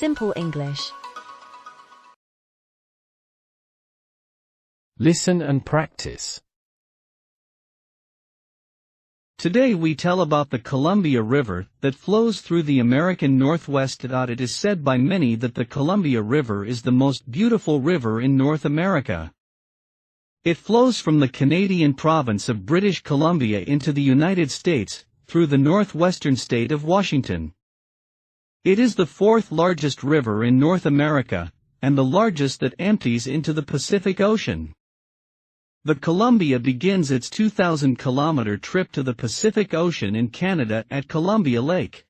Simple English. Listen and practice. Today we tell about the Columbia River that flows through the American Northwest. It is said by many that the Columbia River is the most beautiful river in North America. It flows from the Canadian province of British Columbia into the United States, through the northwestern state of Washington. It is the fourth largest river in North America, and the largest that empties into the Pacific Ocean. The Columbia begins its 2,000-kilometer trip to the Pacific Ocean in Canada at Columbia Lake.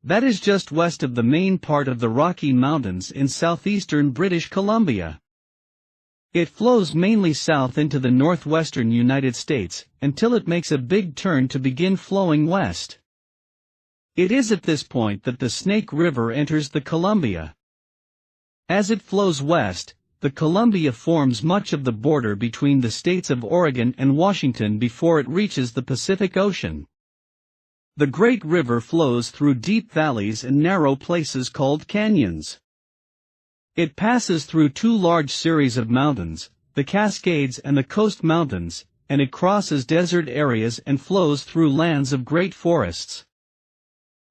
That is just west of the main part of the Rocky Mountains in southeastern British Columbia. It flows mainly south into the northwestern United States, until it makes a big turn to begin flowing west. It is at this point that the Snake River enters the Columbia. As it flows west, the Columbia forms much of the border between the states of Oregon and Washington before it reaches the Pacific Ocean. The Great River flows through deep valleys and narrow places called canyons. It passes through two large series of mountains, the Cascades and the Coast Mountains, and it crosses desert areas and flows through lands of great forests.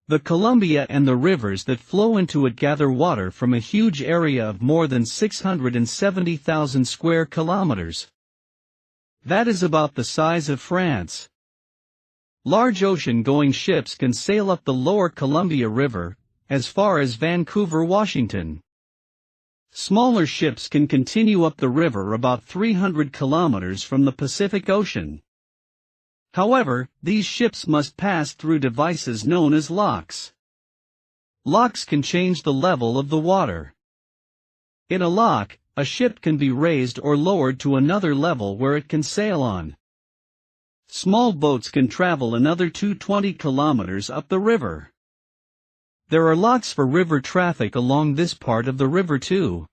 The Columbia and the rivers that flow into it gather water from a huge area of more than 670,000 square kilometers. That is about the size of France. Large ocean-going ships can sail up the lower Columbia River, as far as Vancouver, Washington. Smaller ships can continue up the river about 300 kilometers from the Pacific Ocean. However, these ships must pass through devices known as locks. Locks can change the level of the water. In a lock, a ship can be raised or lowered to another level where it can sail on. Small boats can travel another 220 kilometers up the river. There are locks for river traffic along this part of the river too.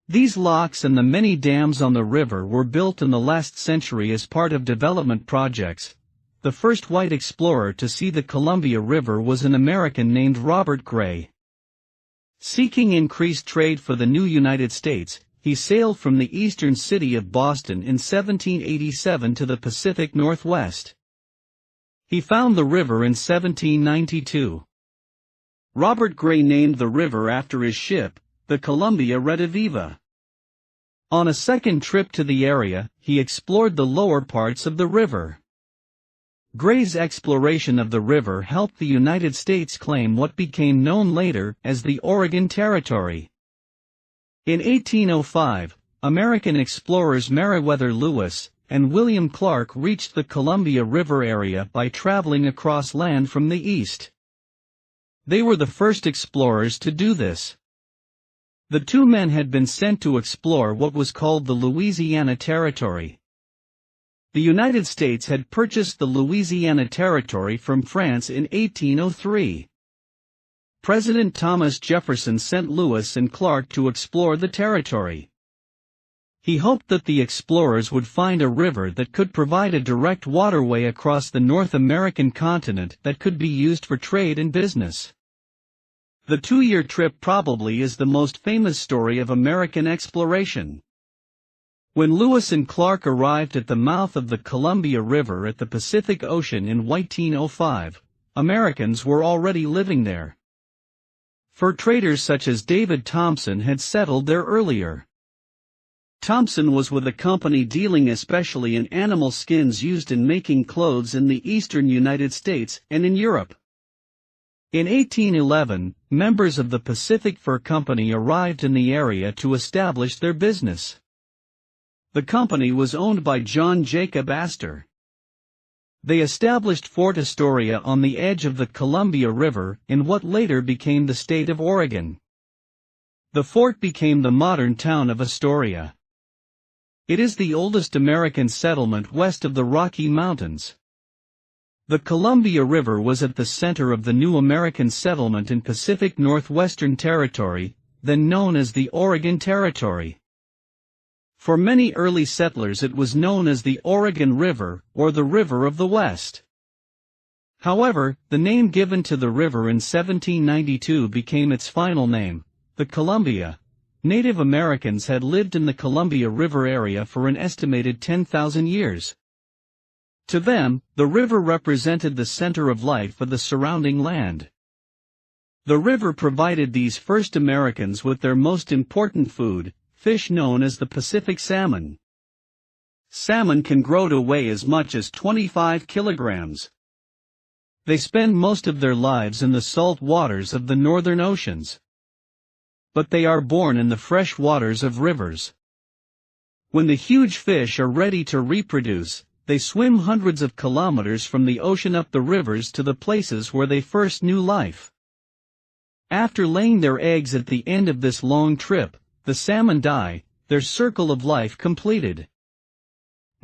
These locks and the many dams on the river were built in the last century as part of development projects. The first white explorer to see the Columbia River was an American named Robert Gray. Seeking increased trade for the new United States, he sailed from the eastern city of Boston in 1787 to the Pacific Northwest. He found the river in 1792. Robert Gray named the river after his ship, the Columbia Rediviva. On a second trip to the area, he explored the lower parts of the river. Gray's exploration of the river helped the United States claim what became known later as the Oregon Territory. In 1805, American explorers Meriwether Lewis and William Clark reached the Columbia River area by traveling across land from the east. They were the first explorers to do this. The two men had been sent to explore what was called the Louisiana Territory. The United States had purchased the Louisiana Territory from France in 1803. President Thomas Jefferson sent Lewis and Clark to explore the territory. He hoped that the explorers would find a river that could provide a direct waterway across the North American continent that could be used for trade and business. The two-year trip probably is the most famous story of American exploration. When Lewis and Clark arrived at the mouth of the Columbia River at the Pacific Ocean in 1805, Americans were already living there. Fur traders such as David Thompson had settled there earlier. Thompson was with a company dealing especially in animal skins used in making clothes in the eastern United States and in Europe. In 1811, members of the Pacific Fur Company arrived in the area to establish their business. The company was owned by John Jacob Astor. They established Fort Astoria on the edge of the Columbia River in what later became the state of Oregon. The fort became the modern town of Astoria. It is the oldest American settlement west of the Rocky Mountains. The Columbia River was at the center of the new American settlement in Pacific Northwestern Territory, then known as the Oregon Territory. For many early settlers it was known as the Oregon River, or the River of the West. However, the name given to the river in 1792 became its final name, the Columbia. Native Americans had lived in the Columbia River area for an estimated 10,000 years. To them, the river represented the center of life for the surrounding land. The river provided these first Americans with their most important food, fish known as the Pacific salmon. Salmon can grow to weigh as much as 25 kilograms. They spend most of their lives in the salt waters of the northern oceans. But they are born in the fresh waters of rivers. When the huge fish are ready to reproduce, they swim hundreds of kilometers from the ocean up the rivers to the places where they first knew life. After laying their eggs at the end of this long trip, the salmon die, their circle of life completed.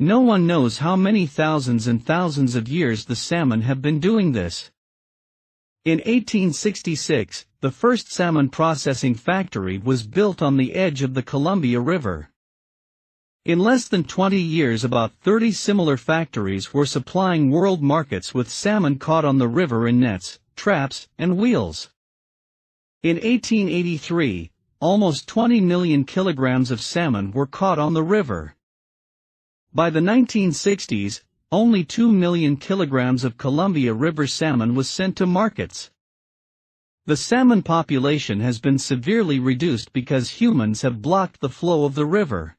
No one knows how many thousands and thousands of years the salmon have been doing this. In 1866, the first salmon processing factory was built on the edge of the Columbia River. In less than 20 years, about 30 similar factories were supplying world markets with salmon caught on the river in nets, traps, and wheels. In 1883, almost 20 million kilograms of salmon were caught on the river. By the 1960s, only 2 million kilograms of Columbia River salmon was sent to markets. The salmon population has been severely reduced because humans have blocked the flow of the river.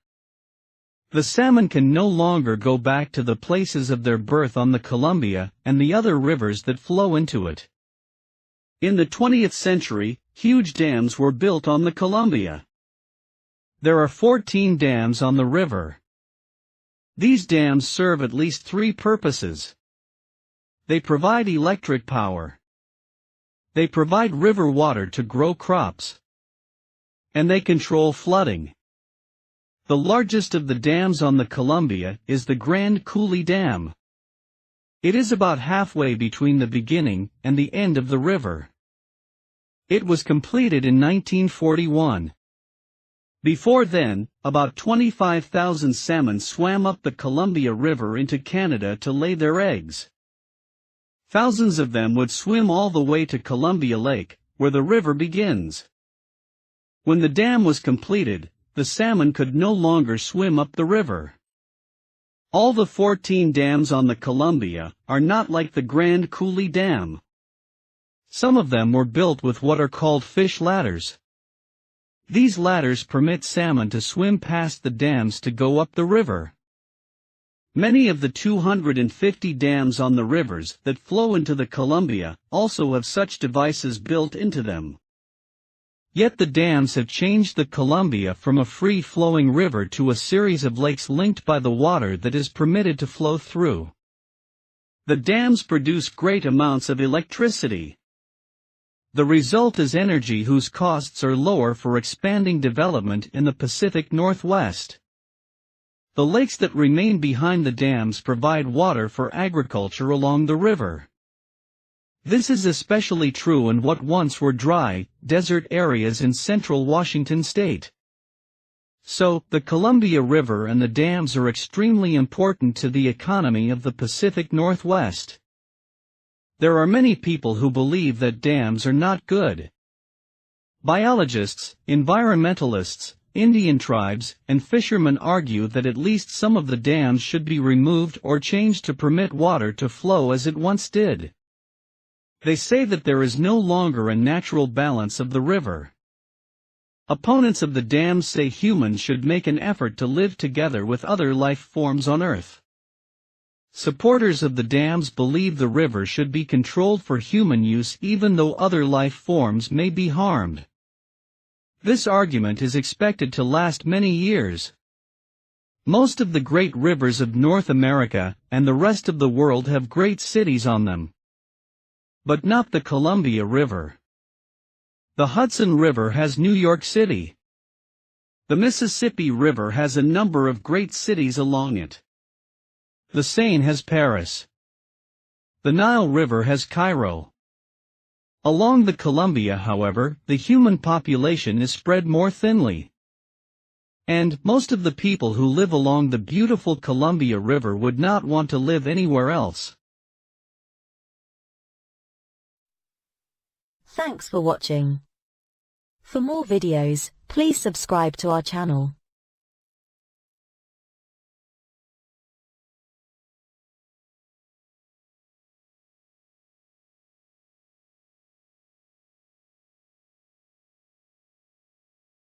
The salmon can no longer go back to the places of their birth on the Columbia and the other rivers that flow into it. In the 20th century, huge dams were built on the Columbia. There are 14 dams on the river. These dams serve at least 3 purposes. They provide electric power. They provide river water to grow crops. And they control flooding. The largest of the dams on the Columbia is the Grand Coulee Dam. It is about halfway between the beginning and the end of the river. It was completed in 1941. Before then, about 25,000 salmon swam up the Columbia River into Canada to lay their eggs. Thousands of them would swim all the way to Columbia Lake, where the river begins. When the dam was completed, the salmon could no longer swim up the river. All the 14 dams on the Columbia are not like the Grand Coulee Dam. Some of them were built with what are called fish ladders. These ladders permit salmon to swim past the dams to go up the river. Many of the 250 dams on the rivers that flow into the Columbia also have such devices built into them. Yet the dams have changed the Columbia from a free-flowing river to a series of lakes linked by the water that is permitted to flow through. The dams produce great amounts of electricity. The result is energy whose costs are lower for expanding development in the Pacific Northwest. The lakes that remain behind the dams provide water for agriculture along the river. This is especially true in what once were dry, desert areas in central Washington state. So, the Columbia River and the dams are extremely important to the economy of the Pacific Northwest. There are many people who believe that dams are not good. Biologists, environmentalists, Indian tribes, and fishermen argue that at least some of the dams should be removed or changed to permit water to flow as it once did. They say that there is no longer a natural balance of the river. Opponents of the dams say humans should make an effort to live together with other life forms on Earth. Supporters of the dams believe the river should be controlled for human use even though other life forms may be harmed. This argument is expected to last many years. Most of the great rivers of North America and the rest of the world have great cities on them. But not the Columbia River. The Hudson River has New York City. The Mississippi River has a number of great cities along it. The Seine has Paris. The Nile River has Cairo. Along the Columbia, however, the human population is spread more thinly. And most of the people who live along the beautiful Columbia River would not want to live anywhere else. Thanks for watching. For more videos, please subscribe to our channel.